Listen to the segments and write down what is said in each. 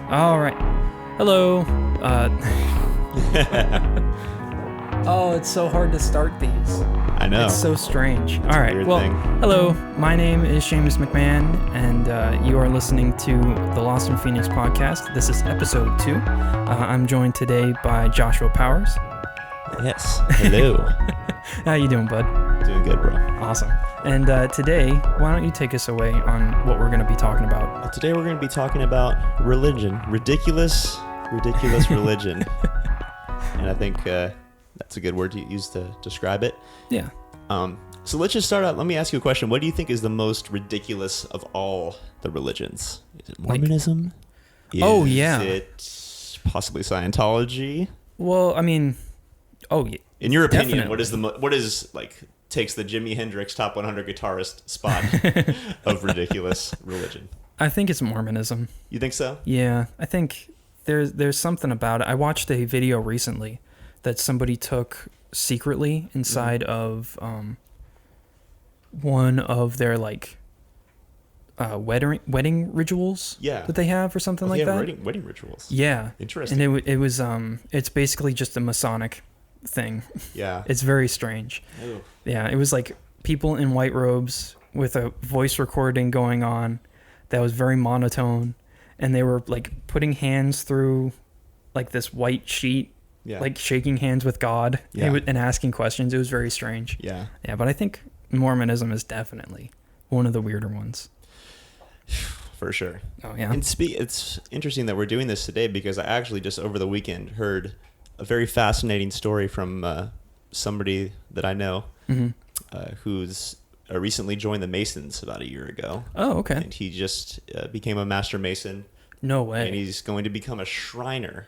All right. Hello. Oh, it's so hard to start these. I know. It's so strange. All right. Weird Well, thing. hello. My name is Seamus McMahon, and you are listening to the Lost in Phoenix podcast. This is episode 2. I'm joined today by Joshua Powers. Yes. Hello. How you doing, bud? Doing good, bro. Awesome. And today, why don't you take us away on what we're going to be talking about? Today we're going to be talking about religion. Ridiculous religion. And I think that's a good word to use to describe it. Yeah. So let's just start out. Let me ask you a question. What do you think is the most ridiculous of all the religions? Is it Mormonism? Oh, yeah. Is it possibly Scientology? Well, I mean, yeah. In your opinion, Definitely. what is like takes the Jimi Hendrix top 100 guitarist spot of ridiculous religion? I think it's Mormonism. You think so? Yeah, I think there's something about it. I watched a video recently that somebody took secretly inside of one of their like wedding rituals that they have or something like that. Wedding rituals. Yeah, Interesting. and it was it's basically just a Masonic thing. Yeah. It's very strange. Ooh. Yeah, it was like people in white robes with a voice recording going on that was very monotone, and they were like putting hands through like this white sheet, like shaking hands with God and asking questions. It was very strange. Yeah. Yeah, but I think Mormonism is definitely one of the weirder ones. For sure. Oh, yeah. And it's interesting that we're doing this today because I actually just over the weekend heard a very fascinating story from somebody that I know who's recently joined the Masons about a year ago. Oh, okay. And he just became a master Mason. No way. And he's going to become a Shriner.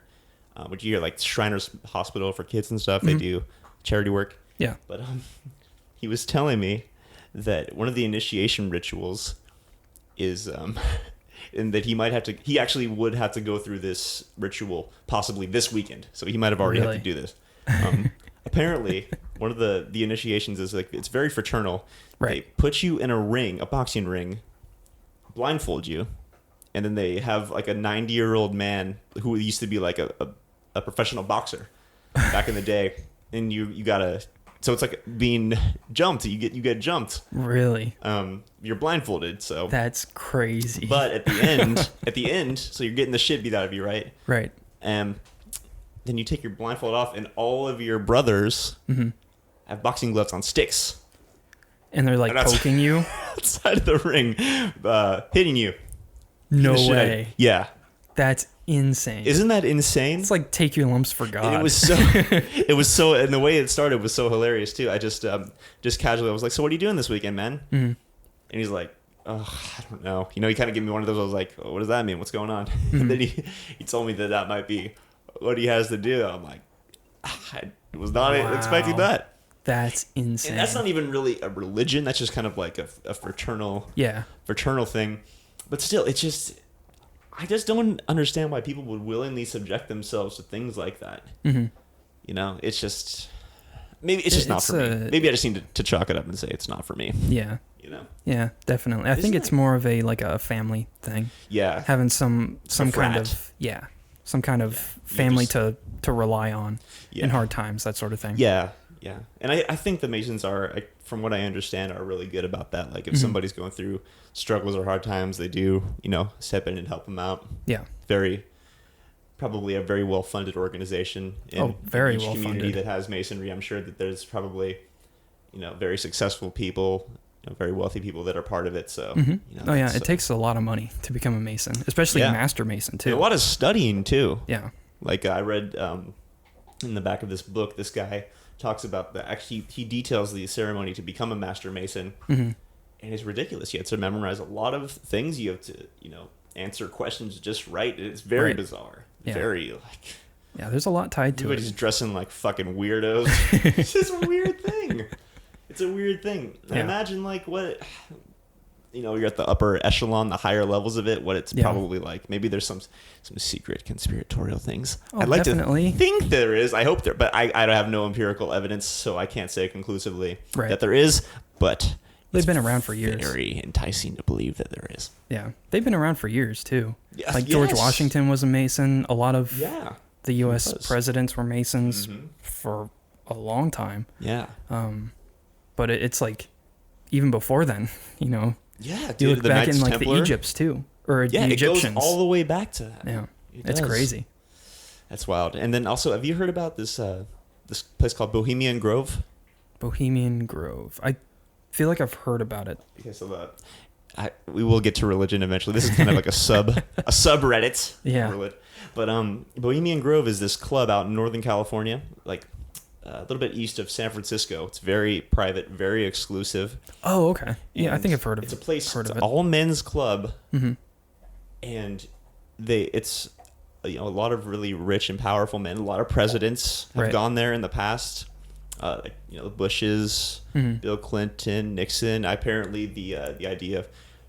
Would you hear like Shriners Hospital for kids and stuff? They do charity work. Yeah. But he was telling me that one of the initiation rituals is and that he actually would have to go through this ritual possibly this weekend. So he might have already had to do this. Apparently, one of the initiations is like, it's very fraternal. Right. They put you in a ring, a boxing ring, blindfold you, and then they have like a 90-year-old man who used to be like a professional boxer back in the day. And you gotta, so it's like being jumped. You get jumped. Really? You're blindfolded. So that's crazy. But at the end, so you're getting the shit beat out of you, right? Right. Then you take your blindfold off, and all of your brothers have boxing gloves on sticks. And they're like poking you outside of the ring, hitting you. No way. Yeah. That's insane. Isn't that insane? It's like take your lumps for God. And it was so, and the way it started was so hilarious too. I just casually, I was like, so what are you doing this weekend, man? And he's like, oh, I don't know. You know, he kind of gave me one of those. I was like, oh, what does that mean? What's going on? And then he told me that might be what he has to do. I'm like, I was not expecting that. That's insane. And that's not even really a religion. That's just kind of like a fraternal thing. But still, it's just, I just don't understand why people would willingly subject themselves to things like that. You know, it's just, maybe it's just not for me. Maybe I just need to chalk it up and say it's not for me. Yeah. You know? Yeah, definitely. I think it's more of a family thing. Yeah. Having some kind of family to rely on in hard times, that sort of thing. Yeah. Yeah. And I think the Masons are, from what I understand, are really good about that. Like if somebody's going through struggles or hard times, they do, step in and help them out. Yeah. Probably a very well-funded organization in very each well-funded community that has Masonry. I'm sure that there's probably, very successful people, very wealthy people that are part of it. So, it takes a lot of money to become a Mason, especially a Master Mason too. And a lot of studying too. Yeah. Like I read in the back of this book, this guy talks about he details the ceremony to become a Master Mason, and it's ridiculous. You have to memorize a lot of things. You have to, answer questions just right. It's very bizarre. Yeah. Very there's a lot tied to it. Everybody's dressing like fucking weirdos. It's just a weird thing. It's a weird thing. Yeah. Imagine like what, you're at the upper echelon, the higher levels of it, what it's probably like. Maybe there's some secret conspiratorial things. I'd like to think there is. I hope there, but I have no empirical evidence, so I can't say conclusively that there is. But They've been around for years. Very enticing to believe that there is. Yeah. They've been around for years, too. Yeah, Like George Washington was a Mason. A lot of the U.S. presidents were Masons for a long time. Yeah. But it's like, even before then, you know. Yeah, dude. You look the back Knights in like Templar. the Egypts, too. Or the it Egyptians. goes all the way back to that. Yeah. It It's does. crazy. That's wild. And then also, have you heard about this this place called Bohemian Grove? Bohemian Grove. I feel like I've heard about it. Okay, so we will get to religion eventually. This is kind of like a subreddit. Yeah. But Bohemian Grove is this club out in Northern California, like a little bit east of San Francisco. It's very private, very exclusive. Oh, okay. Yeah, I think I've heard of it. It's a place. Heard It's of it. all men's club, Mm-hmm. and it's a lot of really rich and powerful men. A lot of presidents have Right. gone there in the past. Like, the Bushes, Bill Clinton, Nixon. Apparently, the idea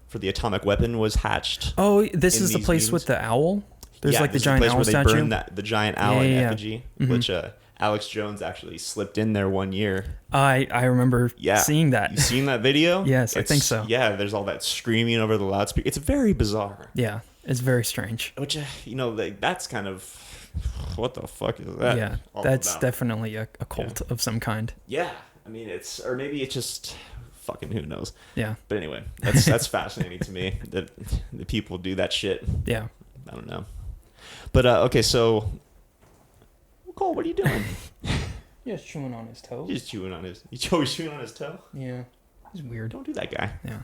for the atomic weapon was hatched. Oh, this in is the these place meetings. with the owl? There's like the this is giant place owl where they statue? burned the giant owl in Yeah. effigy, which Alex Jones actually slipped in there one year. I remember Yeah. seeing that. You seen that video? Yes, I think so. Yeah, there's all that screaming over the loudspeaker. It's very bizarre. Yeah, it's very strange. Which, like, that's kind of... What the fuck is that? Yeah, all that's about? definitely a cult of some kind. Yeah, I mean, or maybe it's just... Fucking who knows. Yeah, But anyway, that's fascinating to me that the people do that shit. yeah. I don't know. But, okay, so... Cole, what are you doing? Just chewing on his toe. He's chewing on his... He's always chewing on his toe? Yeah, he's weird. Don't do that, guy. Yeah.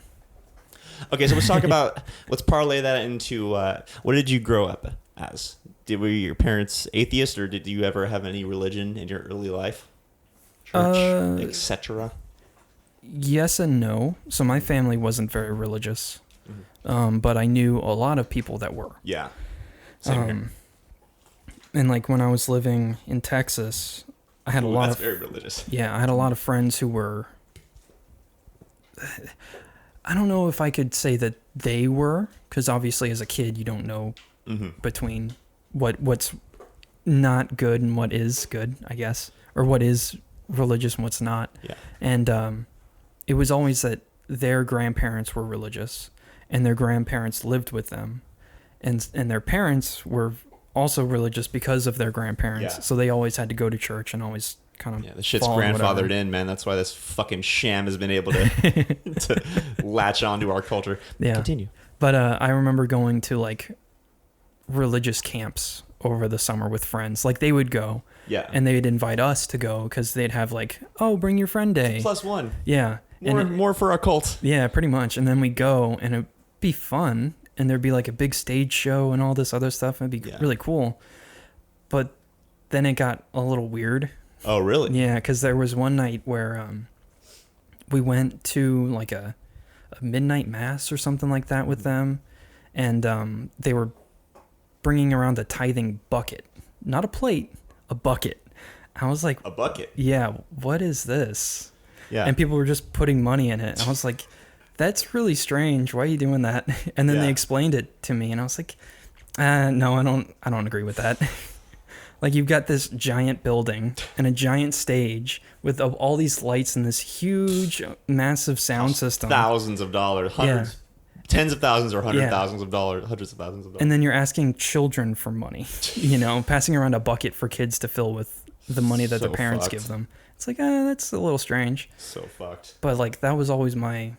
Okay, so let's talk about... Let's parlay that into... what did you grow up as? Were your parents atheists, or did you ever have any religion in your early life? Church, etc.? Yes and no. So my family wasn't very religious, but I knew a lot of people that were. Yeah. Same here. And like when I was living in Texas, I had a lot that's of very religious. Yeah, I had a lot of friends who were. I don't know if I could say that they were, because obviously as a kid you don't know between what's not good and what is good, I guess, or what is religious and what's not. Yeah. And it was always that their grandparents were religious, and their grandparents lived with them, and their parents were also religious because of their grandparents. Yeah. So they always had to go to church and always kind of The shit's follow grandfathered whatever. in, man. That's why this fucking sham has been able to latch onto our culture. Yeah. Continue. But I remember going to like religious camps over the summer with friends. Like they would go, Yeah. and they'd invite us to go because they'd have like, oh, bring your friend day. +1. Yeah. More for our cult. Yeah, pretty much. And then we go, and it'd be fun, and there'd be like a big stage show and all this other stuff. It'd be really cool. But then it got a little weird. Oh, really? Yeah, because there was one night where we went to like a midnight mass or something like that with them, and they were bringing around a tithing bucket, not a plate, a bucket. I was like, A bucket. yeah, what is this? Yeah. And people were just putting money in it. I was like, that's really strange. Why are you doing that? And then they explained it to me, and I was like, no, I don't agree with that. Like, you've got this giant building and a giant stage with all these lights and this huge, massive sound system. Thousands of dollars, hundreds, tens of thousands or hundred thousands of dollars, hundreds of thousands of dollars. And then you're asking children for money, passing around a bucket for kids to fill with the money that So their parents fucked. give them. It's like, that's a little strange. So fucked. But like, that was always my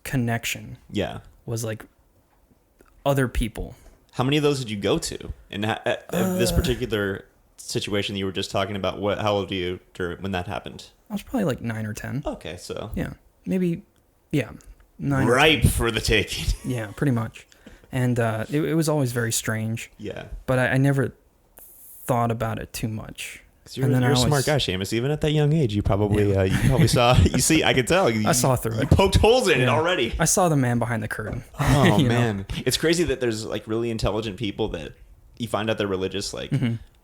connection, Yeah. was like other people. How many of those did you go to? And this particular situation that you were just talking about, how old were you when that happened? I was probably like 9 or 10. Okay, so. Yeah. Maybe, 9 or Ripe for the taking. 10. Yeah, pretty much. And it was always very strange. Yeah. But I never thought about it too much. You're a smart guy, Seamus. Even at that young age, you probably saw. You see, I could tell. I saw through You it. poked holes in it already. I saw the man behind the curtain. Oh You know? man, it's crazy that there's like really intelligent people that you find out they're religious. Like,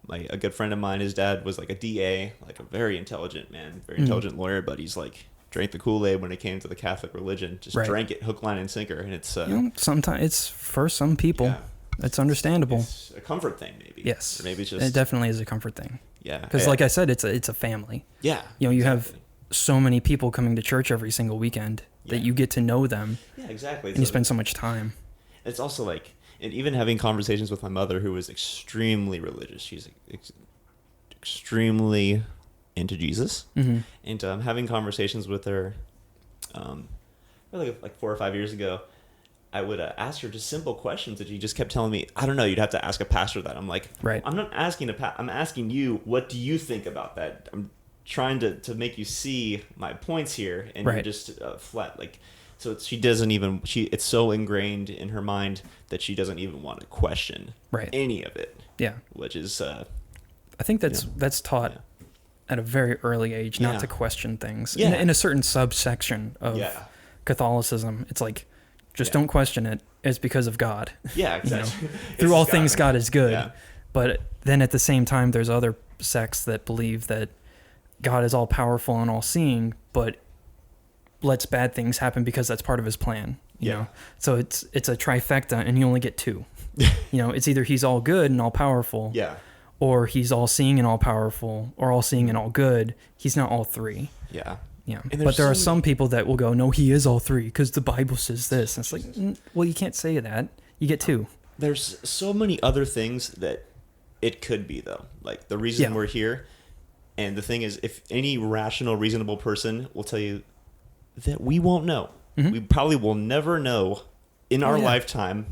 like a good friend of mine, his dad was like a DA, like a very intelligent man, very intelligent lawyer. But he's like drank the Kool-Aid when it came to the Catholic religion. Just drank it hook, line, and sinker. And it's Sometimes it's for some people. Yeah. It's understandable. It's a comfort thing, maybe. Yes. Or maybe it's just It definitely is a comfort thing. yeah. Because like I said, it's a family. Yeah. You have so many people coming to church every single weekend that you get to know them. Yeah, exactly. And you spend so much time. It's also like, and even having conversations with my mother, who was extremely religious. She's extremely into Jesus. Mm-hmm. And having conversations with her, like 4 or 5 years ago, I would ask her just simple questions that she just kept telling me, I don't know, you'd have to ask a pastor that. I'm like, right. I'm not asking I'm asking you, what do you think about that? I'm trying to make you see my points here, and right. you're just flat. Like, so she doesn't even, it's so ingrained in her mind that she doesn't even want to question any of it. Yeah. Which is, I think that's taught at a very early age, not to question things. Yeah. In a certain subsection of Catholicism, it's like, just don't question it. It's because of God. Yeah, exactly. Through all things, God is good. Yeah. But then at the same time, there's other sects that believe that God is all powerful and all seeing, but lets bad things happen because that's part of his plan. You know? So it's a trifecta, and you only get two. It's either he's all good and all powerful, or he's all seeing and all powerful, or all seeing and all good. He's not all three. Yeah. Yeah, but there are some people that will go, no, he is all three because the Bible says this. And it's like, well, you can't say that. You get two. There's so many other things that it could be, though. Like the reason we're here. And the thing is, if any rational, reasonable person will tell you that we won't know. Mm-hmm. We probably will never know in our lifetime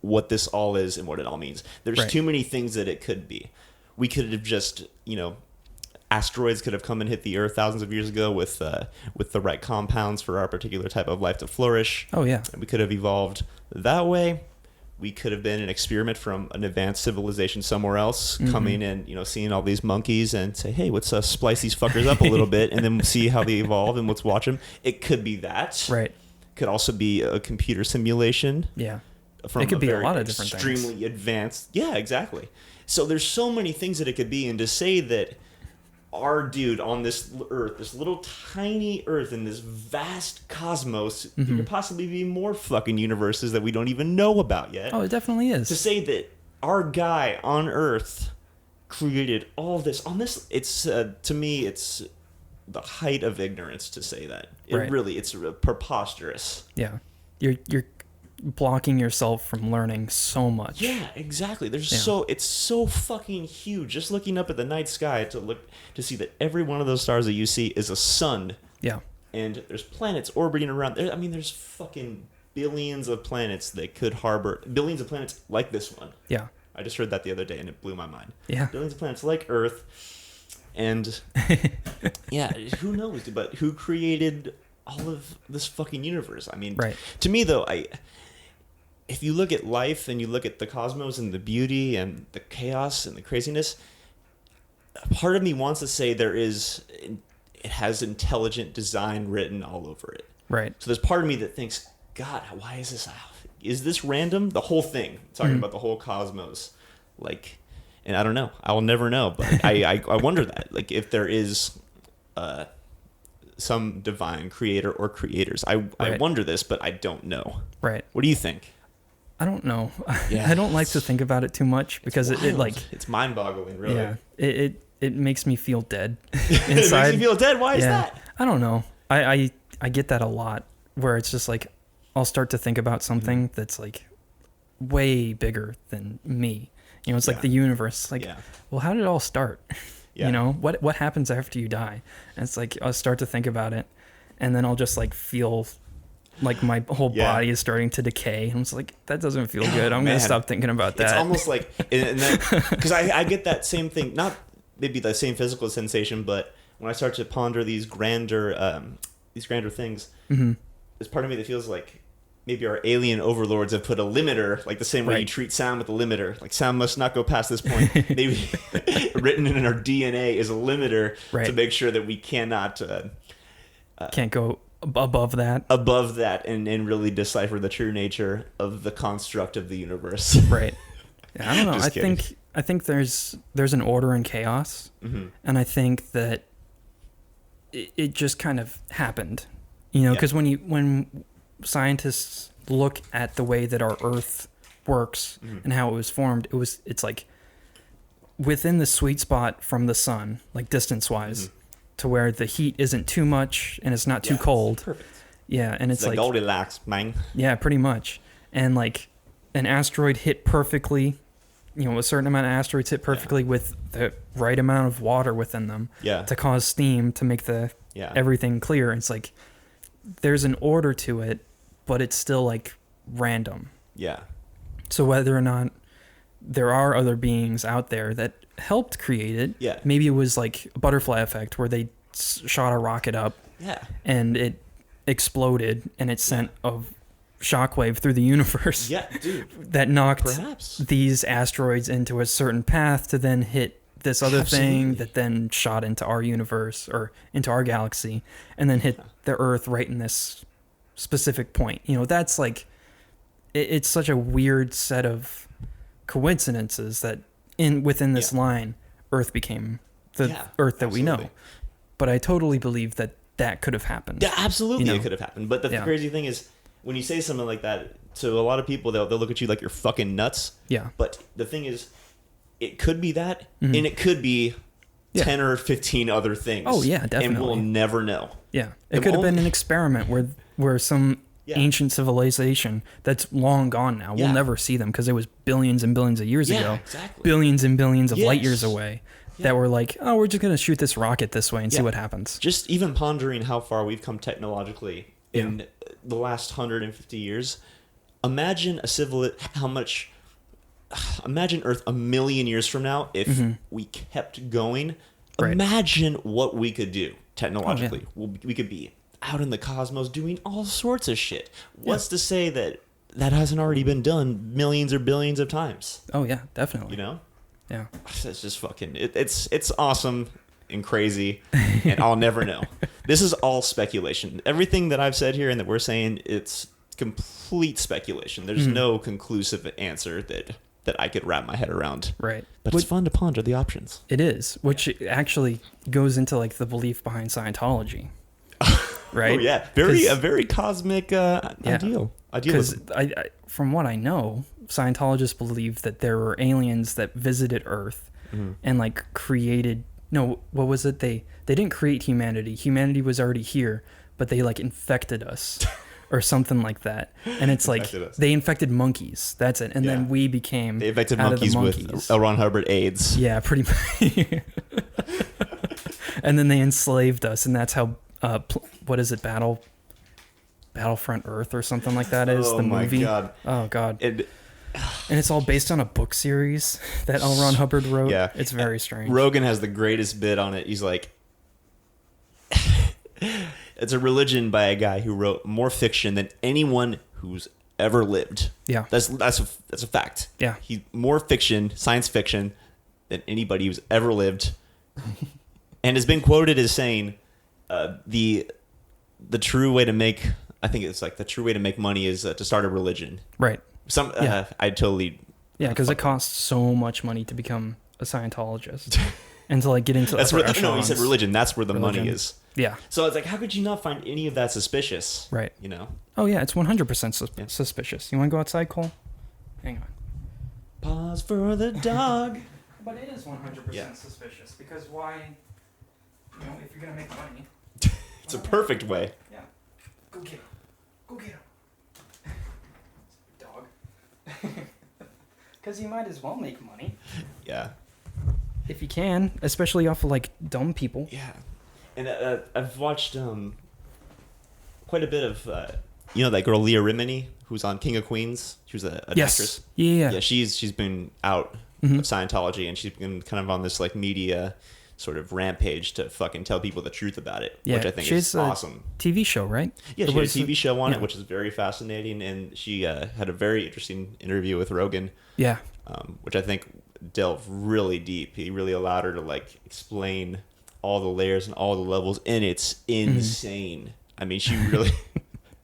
what this all is and what it all means. There's too many things that it could be. We could have just, asteroids could have come and hit the Earth thousands of years ago with the right compounds for our particular type of life to flourish. Oh, yeah. And we could have evolved that way. We could have been an experiment from an advanced civilization somewhere else, coming and, seeing all these monkeys and say, hey, let's splice these fuckers up a little bit and then see how they evolve and let's watch them. It could be that. Right. Could also be a computer simulation. Yeah. From it could be a lot of different things. Extremely advanced. Yeah, exactly. So there's so many things that it could be. And to say that our dude on this Earth, this little tiny Earth in this vast cosmos, there could possibly be more fucking universes that we don't even know about yet. Oh, it definitely is. To say that our guy on Earth created all this on this, it's to me, it's the height of ignorance to say that. It's preposterous. Yeah, you're blocking yourself from learning so much. Yeah, exactly. It's so fucking huge. Just looking up at the night sky to see that every one of those stars that you see is a sun. Yeah. And there's planets orbiting around there. I mean, there's fucking billions of planets that could harbor billions of planets like this one. Yeah. I just heard that the other day and it blew my mind. Yeah. Billions of planets like Earth. And yeah, who knows? But who created all of this fucking universe? I mean, to me though, if you look at life and you look at the cosmos and the beauty and the chaos and the craziness, part of me wants to say it has intelligent design written all over it. Right. So there's part of me that thinks, God, why is this? Is this random? The whole thing, talking about the whole cosmos, and I don't know. I will never know, but I wonder that, if there is some divine creator or creators. I wonder this, but I don't know. Right. What do you think? I don't know. I don't like to think about it too much because it's mind-boggling, really. Yeah. It makes me feel dead inside. It makes you feel dead? Why is that? I don't know. I get that a lot where it's just like I'll start to think about something that's way bigger than me. It's like the universe. Well, how did it all start? Yeah. What happens after you die? And it's like I'll start to think about it, and then I'll just feel like my whole body is starting to decay. I'm just like, that doesn't feel good. I'm gonna stop thinking about that. It's almost like, because I get that same thing, not maybe the same physical sensation, but when I start to ponder these grander things, there's part of me that feels like maybe our alien overlords have put a limiter, like the same way you treat sound with a limiter. Like sound must not go past this point. Maybe written in our DNA is a limiter to make sure that we cannot can't go above that and really decipher the true nature of the construct of the universe. Right. Yeah, I don't know. I think there's an order in chaos, and I think that it just kind of happened, because when scientists look at the way that our Earth works and how it was formed, it's like within the sweet spot from the sun, like distance wise, to where the heat isn't too much and it's not too cold. Perfect. Yeah, and it's The like Goldilocks, man. yeah, pretty much. And like an asteroid hit perfectly, a certain amount of asteroids hit perfectly with the right amount of water within them to cause steam to make the everything clear. It's like there's an order to it, but it's still like random. Yeah. So whether or not there are other beings out there that helped create it, maybe it was like a butterfly effect where they shot a rocket up and it exploded and it sent a shockwave through the universe that knocked these asteroids into a certain path to then hit this other thing that then shot into our universe or into our galaxy and then hit the Earth right in this specific point. That's like it's such a weird set of coincidences that within this line Earth became the Earth that we know. But I totally believe that could have happened. Yeah, absolutely it could have happened. But the crazy thing is when you say something like that to a lot of people, they'll look at you like you're fucking nuts. Yeah. But the thing is, it could be that, and it could be 10 or 15 other things. Oh, yeah, definitely. And we'll never know. Yeah. It could have been an experiment where some ancient civilization that's long gone now, we'll never see them because it was billions and billions of years ago. Exactly. Billions and billions of light years away. That were like, oh, we're just going to shoot this rocket this way and see what happens. Just even pondering how far we've come technologically in the last 150 years. Imagine imagine Earth a million years from now if we kept going. Right. Imagine what we could do technologically. We could be out in the cosmos doing all sorts of shit. What's to say that hasn't already been done millions or billions of times? Oh, yeah, definitely. Yeah. It's just fucking... It's awesome and crazy, and I'll never know. This is all speculation. Everything that I've said here and that we're saying, it's complete speculation. There's no conclusive answer that I could wrap my head around. Right. But it's fun to ponder the options. It is, which actually goes into like the belief behind Scientology. Right? Oh, yeah. A very cosmic ideal. Because from what I know, Scientologists believe that there were aliens that visited Earth and like created... No, what was it? They didn't create humanity. Humanity was already here, but they like infected us or something like that. And it's like they infected monkeys. That's it. And then we became... They infected monkeys with L. Ron Hubbard AIDS. Yeah, pretty much. And then they enslaved us, and that's how... what is it? Battlefront Earth or something like that is the movie. God. Oh God. And it's all based on a book series that L. Ron Hubbard wrote. Yeah. It's very strange. Rogan has the greatest bit on it. He's like, it's a religion by a guy who wrote more fiction than anyone who's ever lived. Yeah. That's a fact. Yeah. More fiction, science fiction, than anybody who's ever lived. And has been quoted as saying, the true way to make... I think it's like the true way to make money is to start a religion. Right. I totally... Yeah, because it costs so much money to become a Scientologist. And to like get into... That's where... No, he said religion. That's where the money is. Yeah. So it's like, how could you not find any of that suspicious? Right. Oh, yeah, it's 100% suspicious. You want to go outside, Cole? Hang on. Pause for the dog. But it is 100% suspicious. Because why... if you're going to make money... It's a perfect way. Yeah. Go get him. Go get him. Dog. Because you might as well make money. Yeah. If you can, especially off of like dumb people. Yeah. And I've watched quite a bit of that girl Leah Remini who's on King of Queens. She was an actress. Yeah. Yeah. She's been out of Scientology, and she's been kind of on this like media sort of rampage to fucking tell people the truth about it, which I think is awesome. TV show, right? Yeah, she had a TV show on it, which is very fascinating, and she had a very interesting interview with Rogan. Yeah. Which I think delved really deep. He really allowed her to like explain all the layers and all the levels, and it's insane. I mean, she really,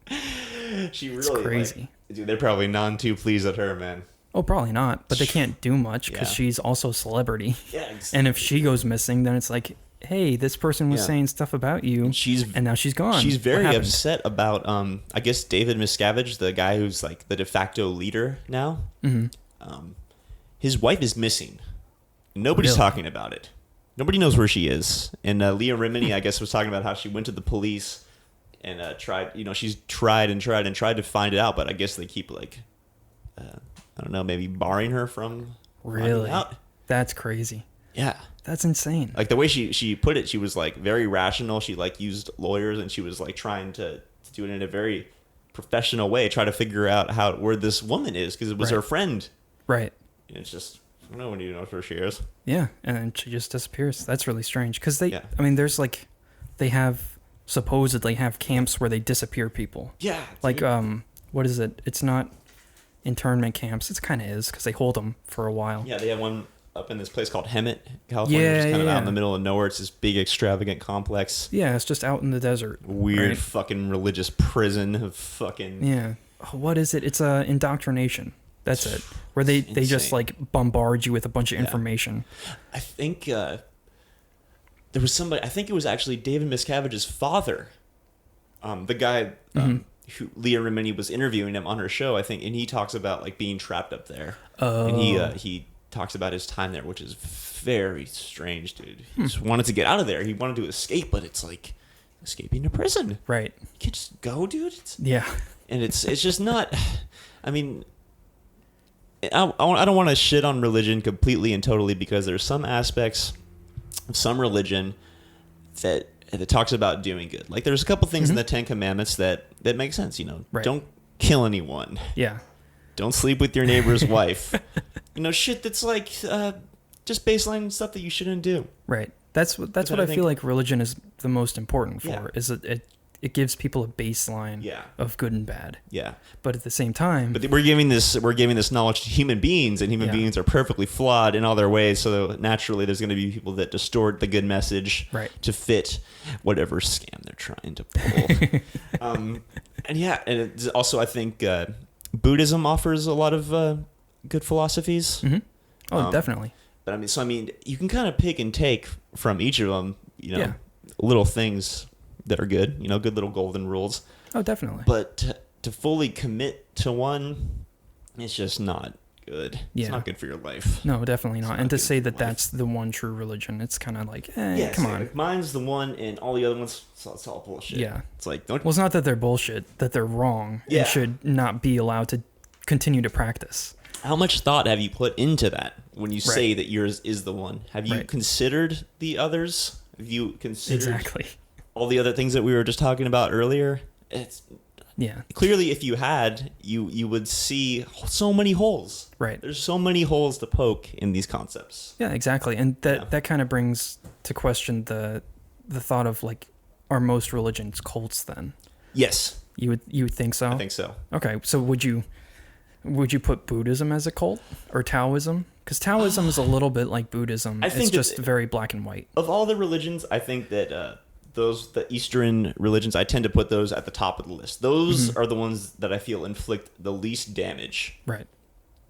it's crazy. Dude, they're probably none too pleased at her, man. Oh, probably not. But they can't do much because she's also a celebrity. Yeah, exactly. And if she goes missing, then it's like, hey, this person was saying stuff about you, and now she's gone. She's very upset about, I guess, David Miscavige, the guy who's like the de facto leader now. Mm-hmm. His wife is missing. Nobody's talking about it. Nobody knows where she is. And Leah Remini, I guess, was talking about how she went to the police and tried. She's tried to find it out, but I guess they keep like, I don't know, maybe barring her from Really? finding out. That's crazy. Yeah. That's insane. Like the way she put it, she was like very rational. She like used lawyers and she was like trying to do it in a very professional way, try to figure out where this woman is because it was her friend. Right. And it's just, I don't know when you know where she is. Yeah, and then she just disappears. That's really strange because I mean, there's like, they supposedly have camps where they disappear people. Yeah. Like, what is it? It's not internment camps. It kind of is because they hold them for a while. Yeah, they have one up in this place called Hemet, California. It's kind of out in the middle of nowhere. It's this big, extravagant complex. Yeah, it's just out in the desert. Weird fucking religious prison of fucking... Yeah. What is it? It's indoctrination. That's it. Where they just like bombard you with a bunch of information. I think there was somebody, I think it was actually David Miscavige's father. The guy who Leah Remini was interviewing him on her show, I think, and he talks about like being trapped up there. Oh. And he talks about his time there, which is very strange, dude. He just wanted to get out of there. He wanted to escape, but it's like escaping to prison. Right. You can't just go, dude. Yeah. And it's just not, I mean, I don't want to shit on religion completely and totally because there's some aspects of some religion that talks about doing good. Like there's a couple things in the Ten Commandments that make sense, Right. Don't kill anyone. Yeah. Don't sleep with your neighbor's wife. Shit that's like just baseline stuff that you shouldn't do. Right. That's what I feel like religion is the most important for. Yeah. Is it gives people a baseline of good and bad. Yeah. But at the same time, we're giving this knowledge to human beings, and human beings are perfectly flawed in all their ways. So naturally, there's going to be people that distort the good message to fit whatever scam they're trying to pull. And it's also I think Buddhism offers a lot of good philosophies. Mm-hmm. Oh, definitely. But I mean, you can kind of pick and take from each of them. Little things that are good, good little golden rules. Oh, definitely. But to fully commit to one, it's just not good. Yeah. It's not good for your life. No, definitely not. And to say that that's the one true religion, it's kind of like, come on. Like mine's the one, and all the other ones, it's all bullshit. Yeah. It's like, well, it's not that they're bullshit, that they're wrong. Yeah. And should not be allowed to continue to practice. How much thought have you put into that when you say that yours is the one? Have you considered the others? Have you considered all the other things that we were just talking about earlier? It's clearly if you had, you would see so many holes. Right. There's so many holes to poke in these concepts. Yeah, exactly. And that kind of brings to question the thought of like, are most religions cults then? Yes. You would think so? I think so. Okay, so would you put Buddhism as a cult or Taoism? Because Taoism is a little bit like Buddhism. It's just very black and white. Of all the religions, I think that the Eastern religions, I tend to put those at the top of the list. Those are the ones that I feel inflict the least damage. Right.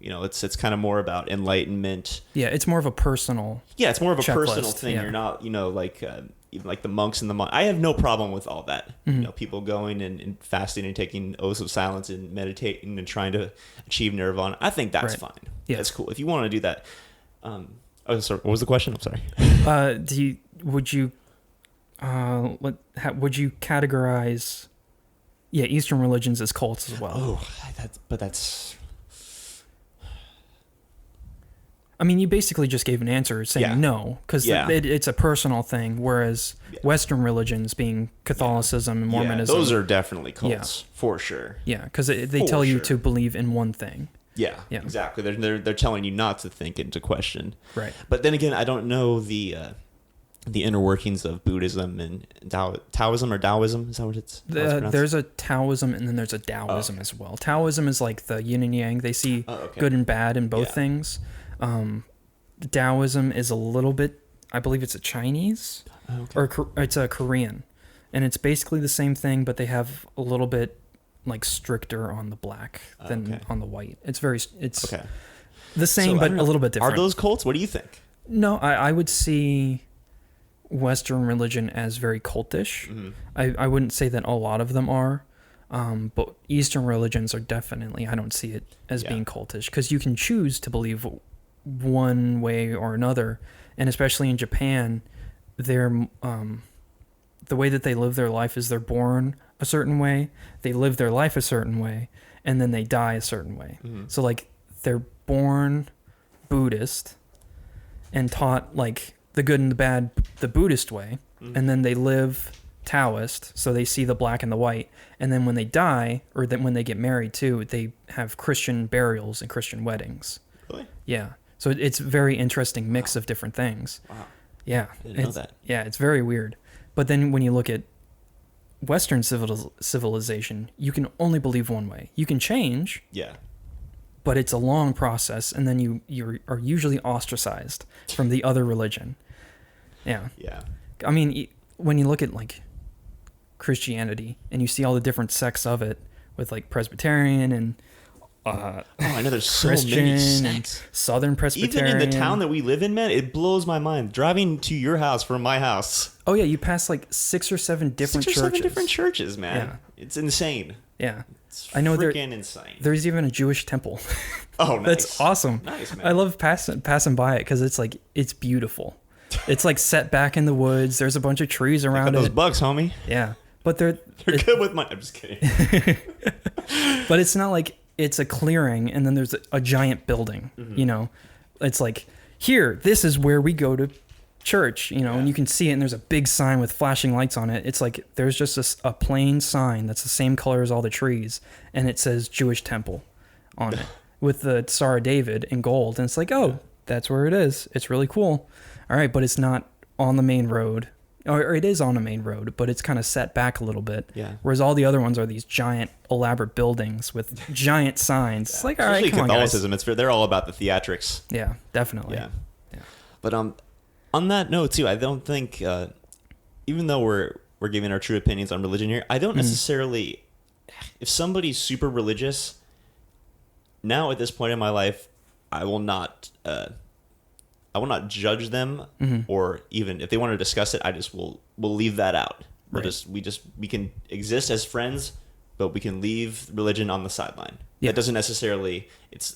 It's kind of more about enlightenment. Yeah, it's more of a personal. Yeah, it's more of a checklist. Personal thing. Yeah. You're not, like even like the monks and the monks. I have no problem with all that. People going and fasting and taking oaths of silence and meditating and trying to achieve nirvana. I think that's fine. Yeah, that's cool. If you want to do that. Sorry, what was the question? I'm sorry. Would you categorize Eastern religions as cults as well? Oh, that's. I mean, you basically just gave an answer saying no, because it's a personal thing, whereas Western religions, being Catholicism and Mormonism... those are definitely cults, for sure. Yeah, because they tell you to believe in one thing. Yeah, exactly. They're telling you not to think and to question. Right. But then again, I don't know the inner workings of Buddhism and Taoism or Taoism. Is that what it's there's a Taoism and then there's a Taoism as well. Taoism is like the yin and yang. They see good and bad in both things. Taoism is a little bit, I believe it's a Chinese or it's a Korean, and it's basically the same thing, but they have a little bit like stricter on the black than on the white. It's the same, but a little bit different. Are those cults? What do you think? No, I would see Western religion as very cultish. Mm-hmm. I wouldn't say that a lot of them are. But Eastern religions are definitely, I don't see it as being cultish, because you can choose to believe one way or another. And especially in Japan, they're the way that they live their life is they're born a certain way, they live their life a certain way, and then they die a certain way. So like they're born Buddhist and taught like the good and the bad the Buddhist way, and then they live Taoist, so they see the black and the white, and then when they die, or then when they get married too, they have Christian burials and Christian weddings. Really? Yeah. So it's a very interesting mix of different things. Wow. Yeah. I didn't know that. Yeah, it's very weird. But then when you look at Western civilization, you can only believe one way. You can change, Yeah. but it's a long process, and then you are usually ostracized from the other religion. Yeah. Yeah. I mean, when you look at like Christianity and you see all the different sects of it, with like Presbyterian and I know there's so Christian many and sects. Southern Presbyterian. Even in the town that we live in, man, it blows my mind. Driving to your house from my house. Oh yeah, you pass like 6 or 7 different churches. 7 different churches, man. Yeah. It's insane. Yeah. It's I know freaking insane. There's even a Jewish temple. Oh, nice. That's awesome. Nice, man. I love passing by it because it's like, it's beautiful. It's like set back in the woods. There's a bunch of trees around Got those it. bugs, homie. Yeah. But they're good with money. I'm just kidding. but it's not like it's a clearing and then there's a giant building, you know. It's like, here, this is where we go to church, you know, and you can see it and there's a big sign with flashing lights on it. It's like there's just a plain sign that's the same color as all the trees and it says Jewish temple on it with the Star of David in gold, and it's like, oh, that's where it is. It's really cool. All right, but it's not on the main road. Or it is on a main road, but it's kind of set back a little bit. Yeah. Whereas all the other ones are these giant, elaborate buildings with giant signs. It's like, all right, Especially come on, guys. Catholicism, they're all about the theatrics. Yeah, definitely. Yeah. But on that note too, I don't think even though we're giving our true opinions on religion here, I don't necessarily, if somebody's super religious, now at this point in my life, I will not judge them, or even if they want to discuss it, we'll leave that out. We can exist as friends, but we can leave religion on the sideline. Yeah. That doesn't necessarily,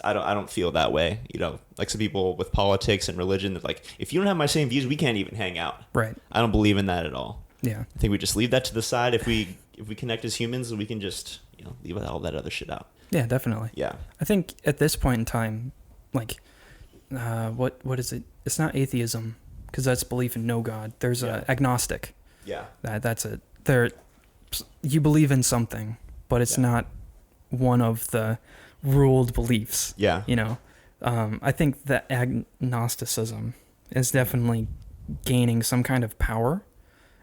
I don't feel that way. You know, like some people with politics and religion, that like, if you don't have my same views, we can't even hang out. Right. I don't believe in that at all. Yeah. I think we just leave that to the side. If we connect as humans, we can just, leave all that other shit out. Yeah, definitely. Yeah. I think at this point in time, like, what is it? It's not atheism, because that's belief in no God. There's agnostic. Yeah. That's it. You believe in something, but it's not one of the ruled beliefs. Yeah. You know, I think that agnosticism is definitely gaining some kind of power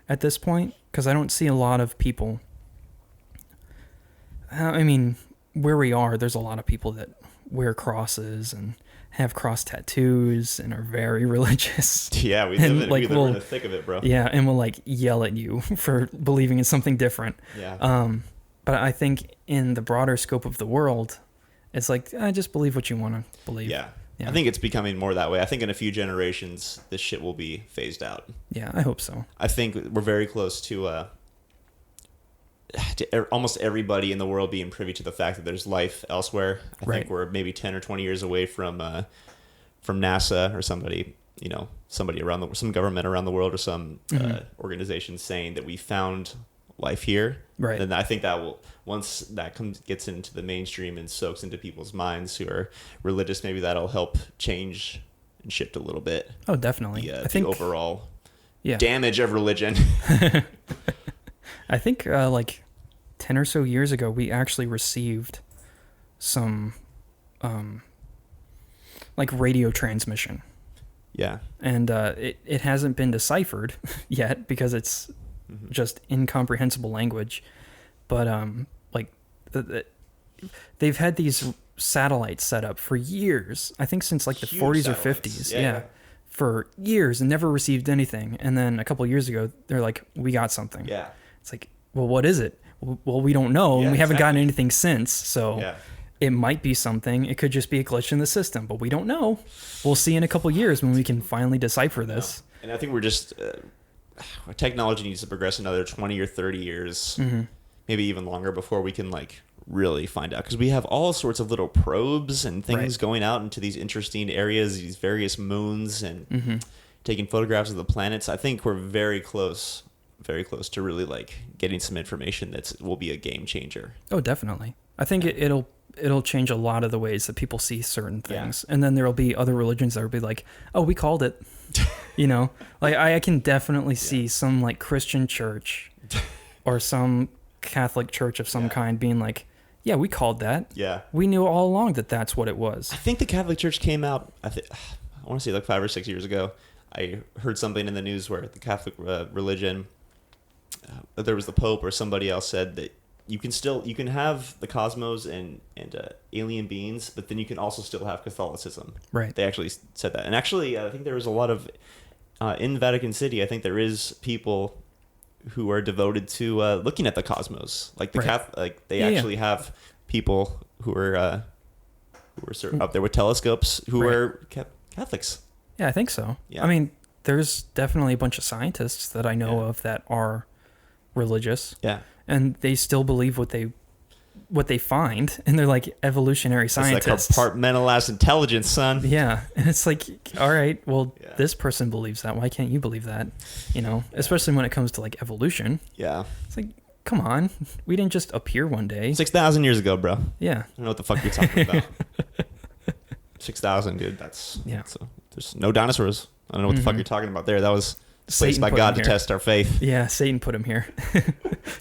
at this point, because I don't see a lot of people. I mean, where we are, there's a lot of people that wear crosses and have cross tattoos and are very religious. Yeah, we And, live like, in the thick of it, bro. Yeah, and will like yell at you for believing in something different. Yeah. But I think in the broader scope of the world, it's like, just believe what you want to believe. Yeah. Yeah. I think it's becoming more that way. I think in a few generations, this shit will be phased out. Yeah, I hope so. I think we're very close to almost everybody in the world being privy to the fact that there's life elsewhere. I think we're maybe 10 or 20 years away from NASA or somebody around some government around the world, or some organization saying that we found life here. Right. And I think that will, once that gets into the mainstream and soaks into people's minds who are religious, maybe that'll help change and shift a little bit. Oh, definitely. I think the overall yeah. damage of religion. I think like 10 or so years ago, we actually received some like radio transmission. Yeah. And it hasn't been deciphered yet because it's just incomprehensible language. But like they've had these satellites set up for years. I think since like the Huge 40s satellites. or 50s. Yeah. For years and never received anything. And then a couple of years ago, they're like, we got something. Yeah. It's like, well, what is it? Well, we don't know. And we haven't gotten anything since. So it might be something. It could just be a glitch in the system, but we don't know. We'll see in a couple of years when we can finally decipher this. Yeah. And I think we're just, technology needs to progress another 20 or 30 years, maybe even longer, before we can like really find out, because we have all sorts of little probes and things going out into these interesting areas, these various moons, and taking photographs of the planets. I think we're very close to really like getting some information that will be a game changer. Oh, definitely. I think it'll change a lot of the ways that people see certain things. And then there'll be other religions that will be like, oh, we called it. You know, like I can definitely see some like Christian church or some Catholic church of some kind being like, yeah, we called that. Yeah. We knew all along that that's what it was. I think the Catholic Church came out, I want to say like 5 or 6 years ago. I heard something in the news where the Catholic religion, there was the Pope or somebody else said that you can have the cosmos and alien beings, but then you can also still have Catholicism. Right. They actually said that. And actually, I think there was a lot of, in Vatican City, I think there is people who are devoted to looking at the cosmos. Like the they actually have people who are sort of up there with telescopes who are Catholics. Yeah, I think so. Yeah. I mean, there's definitely a bunch of scientists that I know of that are religious. Yeah. And they still believe what they find, and they're like evolutionary scientists. It's like compartmentalized intelligence, son. Yeah. And it's like, all right, well, this person believes that. Why can't you believe that? You know, especially when it comes to like evolution. Yeah. It's like, come on. We didn't just appear one day. 6,000 years ago, bro. Yeah. I don't know what the fuck you're talking about. 6,000, dude. There's no dinosaurs. I don't know what the fuck you're talking about there. That was placed by God to test our faith. Yeah, Satan put him here.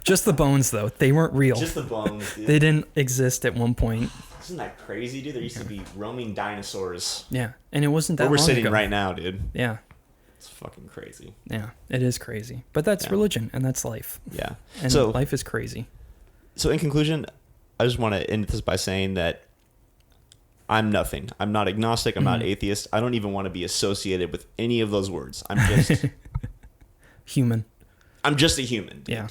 Just the bones, though. They weren't real. Just the bones, dude. They didn't exist at one point. Isn't that crazy, dude? There used to be roaming dinosaurs. Yeah, and it wasn't that long ago. Where we're sitting right now, dude. Yeah. It's fucking crazy. Yeah, it is crazy. But that's religion, and that's life. Yeah. And so, life is crazy. So in conclusion, I just want to end this by saying that I'm nothing. I'm not agnostic. I'm not atheist. I don't even want to be associated with any of those words. I'm just... human. I'm just a human. Dude. Yeah.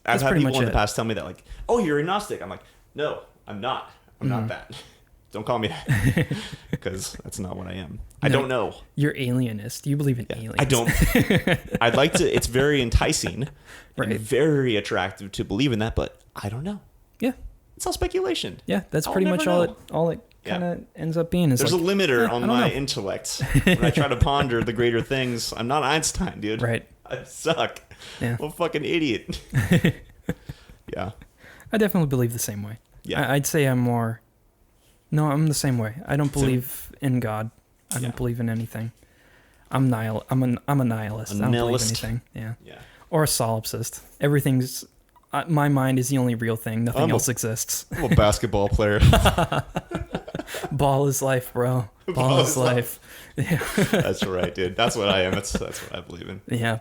I've had people in the past tell me that, like, oh, you're agnostic. I'm like, no, I'm not. I'm not that. Don't call me that. Because that's not what I am. No, I don't know. You're alienist. You believe in aliens. I don't. I'd like to. It's very enticing and very attractive to believe in that, but I don't know. Yeah. It's all speculation. Yeah, that's pretty much all it kind of ends up being. Is There's a limiter on my intellect. When I try to ponder the greater things, I'm not Einstein, dude. Right. I suck. Yeah. I'm a fucking idiot. Yeah. I definitely believe the same way. Yeah. I'd say I'm more... No, I'm the same way. I don't believe in God. I don't believe in anything. I'm a nihilist. I don't believe in anything. Yeah. Yeah. Or a solipsist. Everything's... my mind is the only real thing. Nothing else exists. I'm a basketball player. Ball is life, bro. Ball is life. Yeah. That's right, dude. That's what I am. That's what I believe in. Yeah,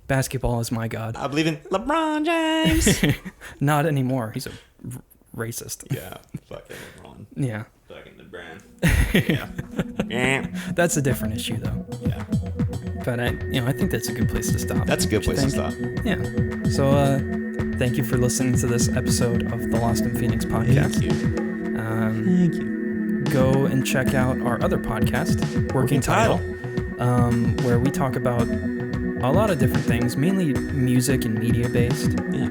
basketball is my god. I believe in LeBron James. Not anymore. He's a racist. Yeah, fucking LeBron. Yeah. Fucking the brand. Yeah. That's a different issue, though. Yeah. But I think that's a good place to stop. That's a good place to stop. Yeah. So, thank you for listening to this episode of the Lost in Phoenix podcast. Thank you. Thank you. Go and check out our other podcast, Working Title, where we talk about a lot of different things, mainly music and media based. Yeah.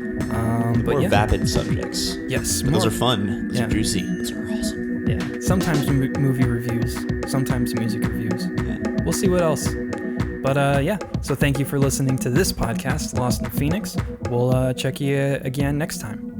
But more vapid subjects. Yes. Those are fun. Those are juicy. Those are awesome. Yeah. Sometimes movie reviews, sometimes music reviews. Yeah. We'll see what else. But so thank you for listening to this podcast, Lost in Phoenix. We'll check you again next time.